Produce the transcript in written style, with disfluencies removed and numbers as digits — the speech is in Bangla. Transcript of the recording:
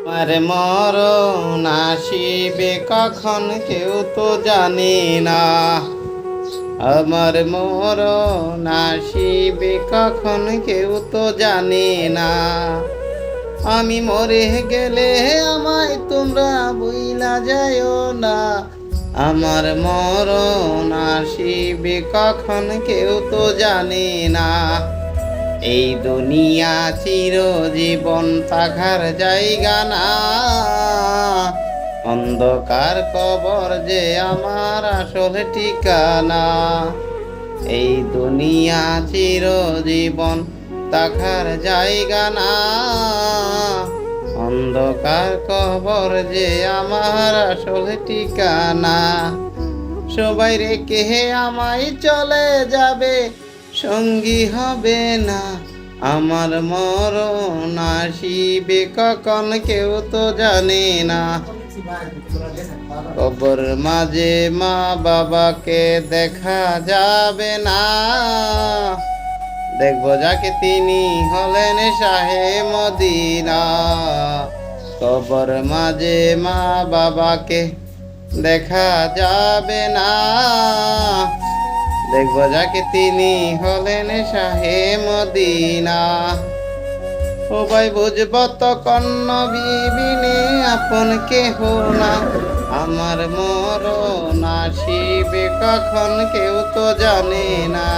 আমার মরণ আসিবে কখন কেউ তো জানে না। আমার মরণ আসিবে কখন কেউ তো জানে না। আমি মরে গেলে আমায় তোমরা ভুইলা যাইও না। আমার মরণ আসিবে কখন কেউ তো জানে না। এই দুনিয়া চিরজীবন থাকার জায়গা না। অন্ধকার কবর যে আমার আসল ঠিকানা। এই দুনিয়া চিরজীবন থাকার জায়গা না। অন্ধকার কবর যে আমার আসল ঠিকানা। সবাই রেখে আমায় চলে যাবে, সঙ্গী হবে না। আমার মরণ আসিবে কখন কেউ তো জানে না। কবর মাঝে মা বাবাকে দেখা যাবে না। দেখবো যাকে তিনি হলেন শাহে মদিনা। কবর মাঝে মা বাবাকে দেখা যাবে না। দেখবো যাকে তিনি হলেন শাহে মদিনা। ও ভাই বুঝব তখন নবী বিনে আপন কেহ না। আমার মরণ আসিবে কখন কেউ তো জানে না।